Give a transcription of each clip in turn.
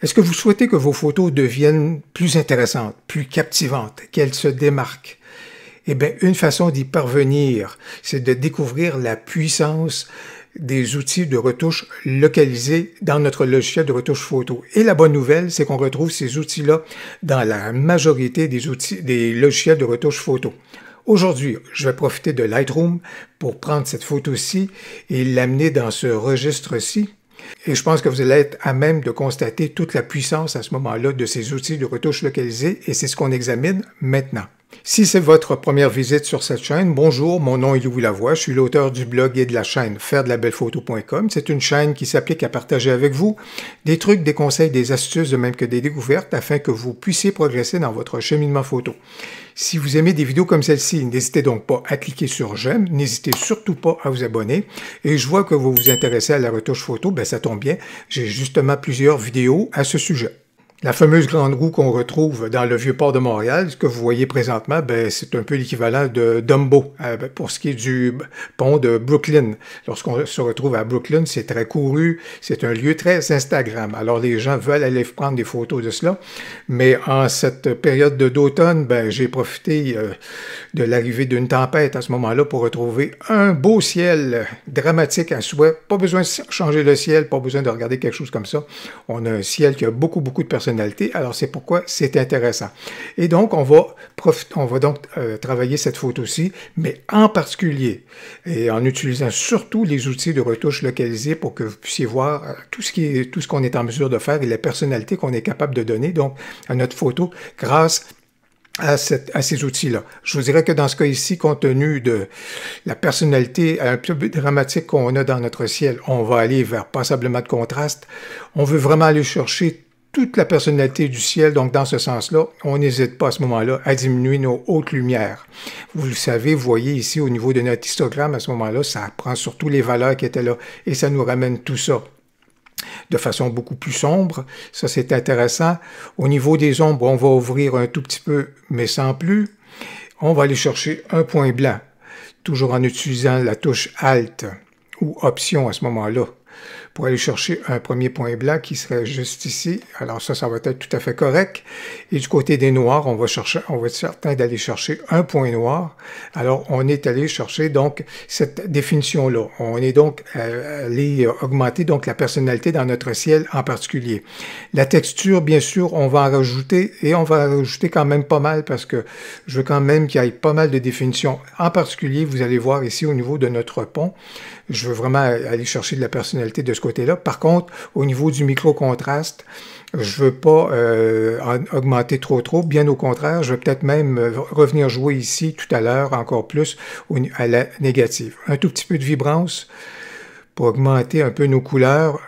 Est-ce que vous souhaitez que vos photos deviennent plus intéressantes, plus captivantes, qu'elles se démarquent? Eh bien, une façon d'y parvenir, c'est de découvrir la puissance des outils de retouche localisés dans notre logiciel de retouche photo. Et la bonne nouvelle, c'est qu'on retrouve ces outils-là dans la majorité des logiciels de retouche photo. Aujourd'hui, je vais profiter de Lightroom pour prendre cette photo-ci et l'amener dans ce registre-ci. Et je pense que vous allez être à même de constater toute la puissance à ce moment-là de ces outils de retouche localisés et c'est ce qu'on examine maintenant. Si c'est votre première visite sur cette chaîne, bonjour, mon nom est Louis Lavoie, je suis l'auteur du blog et de la chaîne fairedelabelephoto.com. C'est une chaîne qui s'applique à partager avec vous des trucs, des conseils, des astuces, de même que des découvertes afin que vous puissiez progresser dans votre cheminement photo. Si vous aimez des vidéos comme celle-ci, n'hésitez donc pas à cliquer sur j'aime, n'hésitez surtout pas à vous abonner. Et je vois que vous vous intéressez à la retouche photo, ben ça tombe bien, j'ai justement plusieurs vidéos à ce sujet. La fameuse grande roue qu'on retrouve dans le Vieux-Port de Montréal, ce que vous voyez présentement, ben, c'est un peu l'équivalent de Dumbo pour ce qui est du pont de Brooklyn. Lorsqu'on se retrouve à Brooklyn, c'est très couru, c'est un lieu très Instagram. Alors les gens veulent aller prendre des photos de cela, mais en cette période d'automne, ben, j'ai profité de l'arrivée d'une tempête à ce moment-là pour retrouver un beau ciel dramatique à souhait. Pas besoin de changer le ciel, pas besoin de regarder quelque chose comme ça. On a un ciel qui a beaucoup de personnes. Alors, c'est pourquoi c'est intéressant. Et donc, on va donc travailler cette photo-ci, mais en particulier, et en utilisant surtout les outils de retouche localisés pour que vous puissiez voir tout ce qu'on est en mesure de faire et la personnalité qu'on est capable de donner donc à notre photo grâce à ces outils-là. Je vous dirais que dans ce cas ici, compte tenu de la personnalité un peu dramatique qu'on a dans notre ciel, on va aller vers passablement de contraste. On veut vraiment aller chercher toute la personnalité du ciel, donc dans ce sens-là, on n'hésite pas à ce moment-là à diminuer nos hautes lumières. Vous le savez, vous voyez ici au niveau de notre histogramme, à ce moment-là, ça prend surtout les valeurs qui étaient là et ça nous ramène tout ça de façon beaucoup plus sombre. Ça, c'est intéressant. Au niveau des ombres, on va ouvrir un tout petit peu, mais sans plus. On va aller chercher un point blanc, toujours en utilisant la touche Alt ou Option à ce moment-là, pour aller chercher un premier point blanc qui serait juste ici. Alors ça va être tout à fait correct. Et du côté des noirs, on va être certain d'aller chercher un point noir. Alors on est allé chercher donc cette définition-là. On est donc allé augmenter donc la personnalité dans notre ciel en particulier. La texture, bien sûr, on va en rajouter et on va en rajouter quand même pas mal parce que je veux quand même qu'il y ait pas mal de définitions. En particulier, vous allez voir ici au niveau de notre pont, je veux vraiment aller chercher de la personnalité de ce côté-là. Par contre, au niveau du micro-contraste, je veux pas augmenter trop. Bien au contraire, je vais peut-être même revenir jouer ici tout à l'heure encore plus à la négative. Un tout petit peu de vibrance pour augmenter un peu nos couleurs,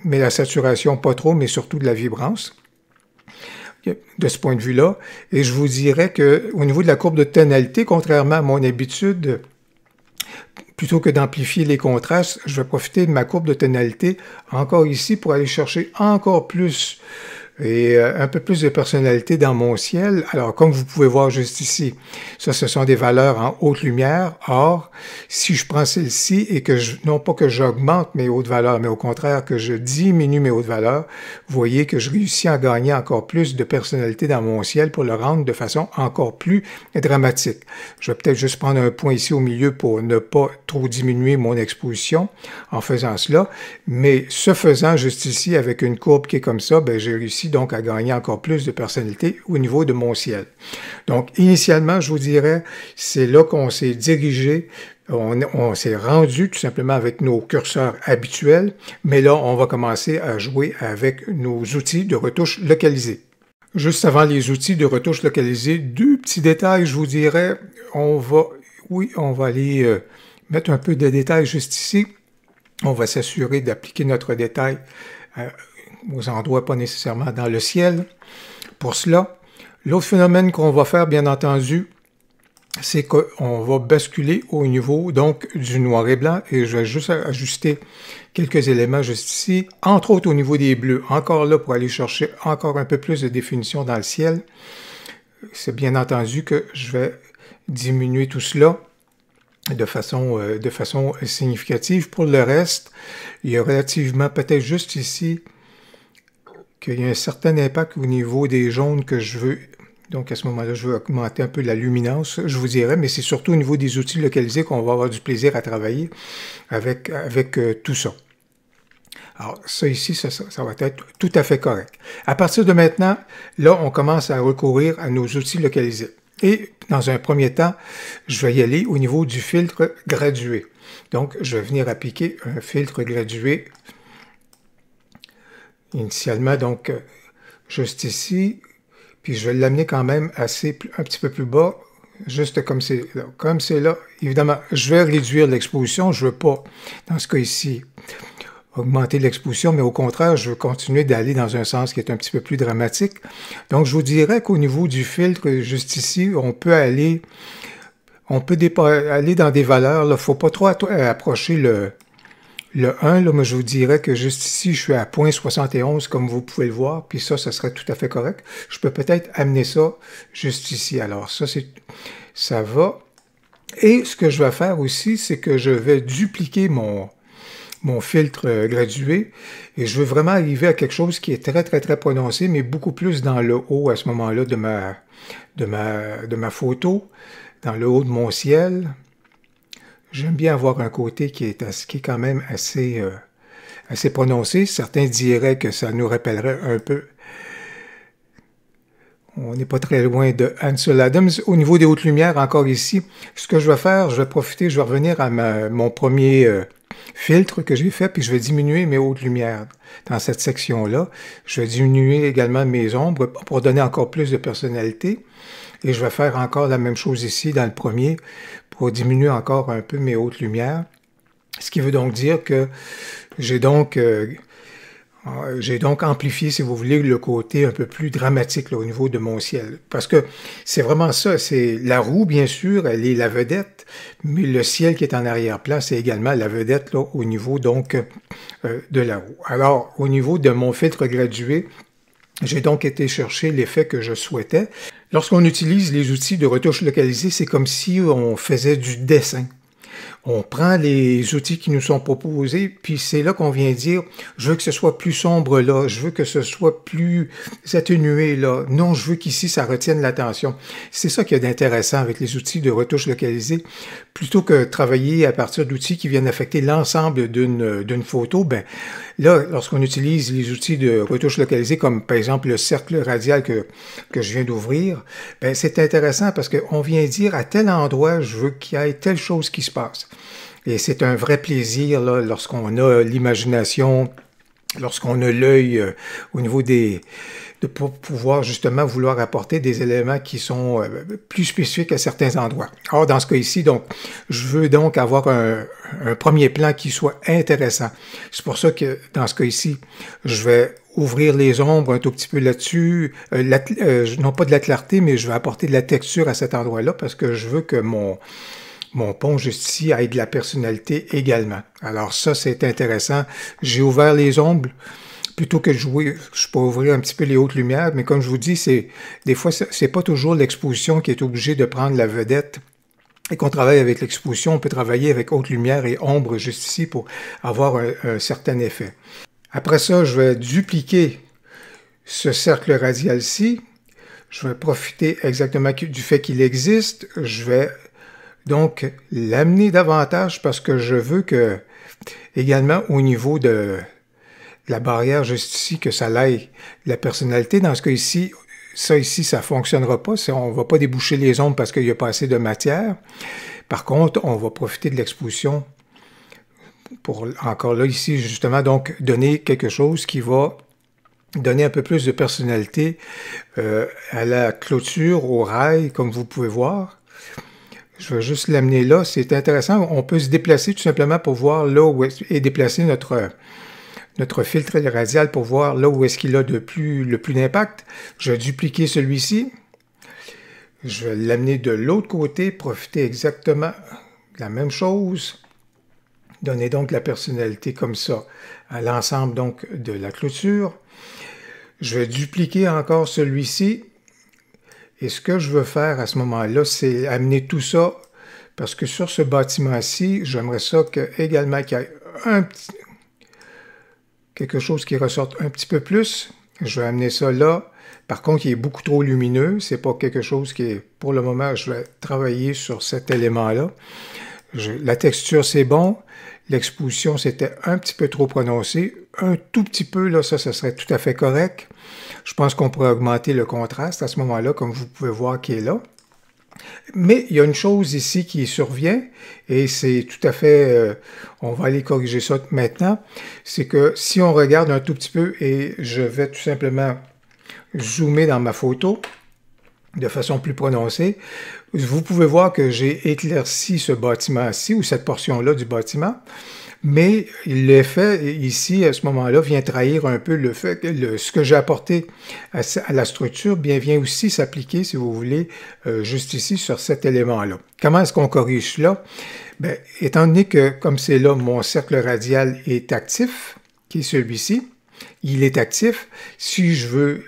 mais la saturation pas trop, mais surtout de la vibrance de ce point de vue-là. Et je vous dirais qu'au niveau de la courbe de tonalité, contrairement à mon habitude, plutôt que d'amplifier les contrastes, je vais profiter de ma courbe de tonalité encore ici pour aller chercher encore plus et un peu plus de personnalité dans mon ciel. Alors, comme vous pouvez voir juste ici, ça, ce sont des valeurs en haute lumière. Or, si je prends celle-ci et que non pas que j'augmente mes hautes valeurs, mais au contraire que je diminue mes hautes valeurs, vous voyez que je réussis à gagner encore plus de personnalité dans mon ciel pour le rendre de façon encore plus dramatique. Je vais peut-être juste prendre un point ici au milieu pour ne pas trop diminuer mon exposition en faisant cela. Mais ce faisant, juste ici, avec une courbe qui est comme ça, ben, j'ai réussi donc à gagner encore plus de personnalité au niveau de mon ciel. Donc, initialement, je vous dirais, c'est là qu'on s'est dirigé, on s'est rendu tout simplement avec nos curseurs habituels, mais là, on va commencer à jouer avec nos outils de retouche localisés. Juste avant les outils de retouche localisés, deux petits détails, je vous dirais, on va aller mettre un peu de détails juste ici. On va s'assurer d'appliquer notre détail aux endroits pas nécessairement dans le ciel. Pour cela, l'autre phénomène qu'on va faire, bien entendu, c'est qu'on va basculer au niveau donc du noir et blanc et je vais juste ajuster quelques éléments juste ici, entre autres au niveau des bleus. Encore là, pour aller chercher encore un peu plus de définition dans le ciel. C'est bien entendu que je vais diminuer tout cela de façon significative. Pour le reste, il y a relativement peut-être juste ici qu'il y a un certain impact au niveau des jaunes que je veux. Donc, à ce moment-là, je veux augmenter un peu la luminance, je vous dirais, mais c'est surtout au niveau des outils localisés qu'on va avoir du plaisir à travailler avec tout ça. Alors, ça ici, ça va être tout à fait correct. À partir de maintenant, là, on commence à recourir à nos outils localisés. Et dans un premier temps, je vais y aller au niveau du filtre gradué. Donc, je vais venir appliquer un filtre gradué. Initialement, donc, juste ici. Puis je vais l'amener quand même un petit peu plus bas, juste comme c'est là. Comme c'est là, évidemment, je vais réduire l'exposition. Je ne veux pas, dans ce cas ici, augmenter l'exposition, mais au contraire, je veux continuer d'aller dans un sens qui est un petit peu plus dramatique. Donc, je vous dirais qu'au niveau du filtre, juste ici, on peut aller dans des valeurs. Il ne faut pas trop approcher le 1, là, moi je vous dirais que juste ici, je suis à 0.71 comme vous pouvez le voir, puis ça serait tout à fait correct. Je peux peut-être amener ça juste ici. Alors ça va. Et ce que je vais faire aussi, c'est que je vais dupliquer mon filtre gradué et je veux vraiment arriver à quelque chose qui est très, très, très prononcé, mais beaucoup plus dans le haut à ce moment-là de ma photo, dans le haut de mon ciel. J'aime bien avoir un côté qui est quand même assez prononcé. Certains diraient que ça nous rappellerait un peu. On n'est pas très loin de Ansel Adams. Au niveau des hautes lumières, encore ici, ce que je vais faire, je vais profiter, je vais revenir à mon premier filtre que j'ai fait, puis je vais diminuer mes hautes lumières dans cette section-là. Je vais diminuer également mes ombres pour donner encore plus de personnalité. Et je vais faire encore la même chose ici dans le premier pour diminuer encore un peu mes hautes lumières. Ce qui veut donc dire que j'ai donc amplifié, si vous voulez, le côté un peu plus dramatique là, au niveau de mon ciel. Parce que c'est vraiment ça, c'est la roue, bien sûr, elle est la vedette, mais le ciel qui est en arrière-plan, c'est également la vedette là, au niveau donc de la roue. Alors, au niveau de mon filtre gradué, j'ai donc été chercher l'effet que je souhaitais. Lorsqu'on utilise les outils de retouche localisée, c'est comme si on faisait du dessin. On prend les outils qui nous sont proposés, puis c'est là qu'on vient dire, je veux que ce soit plus sombre là, je veux que ce soit plus atténué là. Non, je veux qu'ici, ça retienne l'attention. C'est ça qui est intéressant avec les outils de retouche localisée. Plutôt que travailler à partir d'outils qui viennent affecter l'ensemble d'une photo, ben là, lorsqu'on utilise les outils de retouche localisée, comme par exemple le cercle radial que je viens d'ouvrir, ben c'est intéressant parce qu'on vient dire à tel endroit, je veux qu'il y ait telle chose qui se passe. Et c'est un vrai plaisir là, lorsqu'on a l'imagination, lorsqu'on a l'œil au niveau de pouvoir justement vouloir apporter des éléments qui sont plus spécifiques à certains endroits. Or, dans ce cas ici, donc, je veux donc avoir un premier plan qui soit intéressant. C'est pour ça que, dans ce cas ici, je vais ouvrir les ombres un tout petit peu là-dessus, non pas de la clarté, mais je vais apporter de la texture à cet endroit-là parce que je veux que mon pont juste ici ait de la personnalité également. Alors ça, c'est intéressant. J'ai ouvert les ombres. Plutôt que de jouer, je peux ouvrir un petit peu les hautes lumières, mais comme je vous dis, des fois, c'est pas toujours l'exposition qui est obligée de prendre la vedette. Et qu'on travaille avec l'exposition, on peut travailler avec haute lumière et ombre juste ici pour avoir un certain effet. Après ça, je vais dupliquer ce cercle radial-ci. Je vais profiter exactement du fait qu'il existe. Je vais donc l'amener davantage parce que je veux que, également au niveau de la barrière juste ici, que ça aille la personnalité. Dans ce cas ici, ça ne fonctionnera pas. On ne va pas déboucher les ombres parce qu'il n'y a pas assez de matière. Par contre, on va profiter de l'exposition pour, encore là, ici, justement, donc, donner quelque chose qui va donner un peu plus de personnalité à la clôture, au rail, comme vous pouvez voir. Je vais juste l'amener là. C'est intéressant. On peut se déplacer tout simplement pour voir là où est déplacé notre filtre radial pour voir là où est-ce qu'il a le plus d'impact. Je vais dupliquer celui-ci. Je vais l'amener de l'autre côté, profiter exactement de la même chose. Donner donc la personnalité comme ça à l'ensemble donc de la clôture. Je vais dupliquer encore celui-ci. Et ce que je veux faire à ce moment-là, c'est amener tout ça, parce que sur ce bâtiment-ci, j'aimerais ça également qu'il y ait quelque chose qui ressorte un petit peu plus. Je vais amener ça là. Par contre, il est beaucoup trop lumineux. C'est pas quelque chose qui est... Pour le moment, je vais travailler sur cet élément-là. La texture, c'est bon. L'exposition, c'était un petit peu trop prononcé. Un tout petit peu, là, ça serait tout à fait correct. Je pense qu'on pourrait augmenter le contraste à ce moment-là, comme vous pouvez voir qui est là. Mais il y a une chose ici qui survient, et c'est tout à fait... on va aller corriger ça maintenant. C'est que si on regarde un tout petit peu, et je vais tout simplement zoomer dans ma photo de façon plus prononcée, vous pouvez voir que j'ai éclairci ce bâtiment-ci, ou cette portion-là du bâtiment, mais l'effet ici, à ce moment-là, vient trahir un peu le fait que ce que j'ai apporté à la structure vient aussi s'appliquer, si vous voulez, juste ici, sur cet élément-là. Comment est-ce qu'on corrige cela? Bien, étant donné que, comme c'est là, mon cercle radial est actif, qui est celui-ci, il est actif. Si je veux,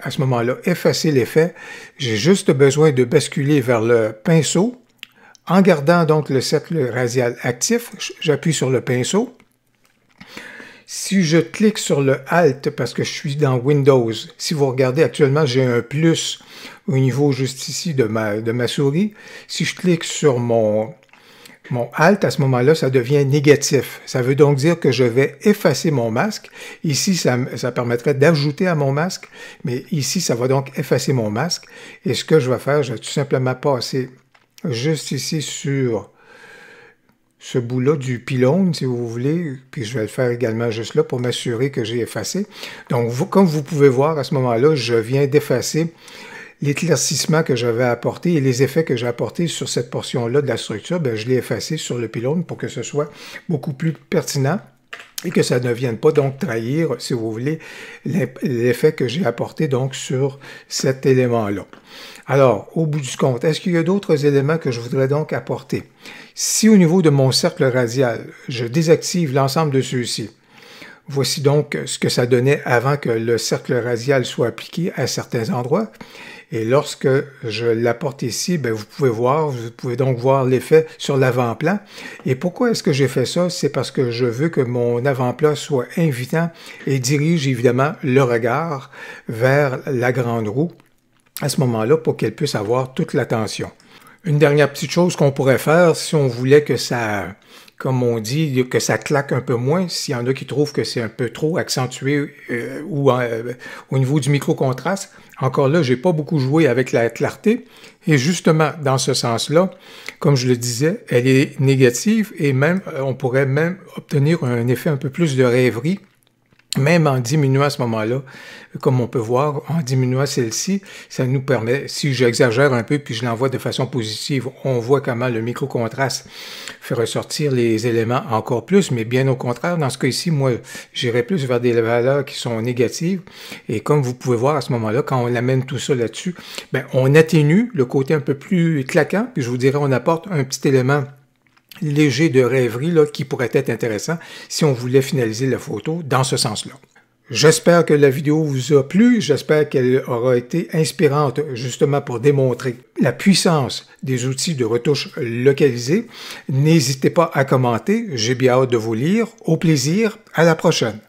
à ce moment-là, effacer l'effet, j'ai juste besoin de basculer vers le pinceau. En gardant donc le cercle radial actif, j'appuie sur le pinceau. Si je clique sur le Alt, parce que je suis dans Windows, si vous regardez actuellement, j'ai un plus au niveau juste ici de ma souris. Si je clique sur mon Alt, à ce moment-là, ça devient négatif. Ça veut donc dire que je vais effacer mon masque. Ici, ça permettrait d'ajouter à mon masque, mais ici, ça va donc effacer mon masque. Et ce que je vais faire, je vais tout simplement passer juste ici sur ce bout-là du pylône, si vous voulez, puis je vais le faire également juste là pour m'assurer que j'ai effacé. Donc, comme vous pouvez voir, à ce moment-là, je viens d'effacer l'éclaircissement que j'avais apporté et les effets que j'ai apportés sur cette portion-là de la structure, bien, je l'ai effacé sur le pylône pour que ce soit beaucoup plus pertinent et que ça ne vienne pas donc trahir, si vous voulez, l'effet que j'ai apporté donc sur cet élément-là. Alors, au bout du compte, est-ce qu'il y a d'autres éléments que je voudrais donc apporter? Si au niveau de mon cercle radial, je désactive l'ensemble de ceux-ci, voici donc ce que ça donnait avant que le cercle radial soit appliqué à certains endroits. Et lorsque je l'apporte ici, bien, vous pouvez donc voir l'effet sur l'avant-plan. Et pourquoi est-ce que j'ai fait ça? C'est parce que je veux que mon avant-plan soit invitant et dirige évidemment le regard vers la grande roue à ce moment-là pour qu'elle puisse avoir toute l'attention. Une dernière petite chose qu'on pourrait faire si on voulait que ça, comme on dit, que ça claque un peu moins, s'il y en a qui trouvent que c'est un peu trop accentué au niveau du micro-contraste, encore là, j'ai pas beaucoup joué avec la clarté. Et justement, dans ce sens-là, comme je le disais, elle est négative et même, on pourrait même obtenir un effet un peu plus de rêverie, même en diminuant à ce moment-là, comme on peut voir, en diminuant celle-ci, ça nous permet, si j'exagère un peu puis je l'envoie de façon positive, on voit comment le micro-contraste fait ressortir les éléments encore plus, mais bien au contraire, dans ce cas-ci, moi, j'irais plus vers des valeurs qui sont négatives. Et comme vous pouvez voir à ce moment-là, quand on amène tout ça là-dessus, ben, on atténue le côté un peu plus claquant, puis je vous dirais, on apporte un petit élément léger de rêverie là, qui pourrait être intéressant si on voulait finaliser la photo dans ce sens-là. J'espère que la vidéo vous a plu, j'espère qu'elle aura été inspirante justement pour démontrer la puissance des outils de retouche localisée. N'hésitez pas à commenter, j'ai bien hâte de vous lire. Au plaisir, à la prochaine!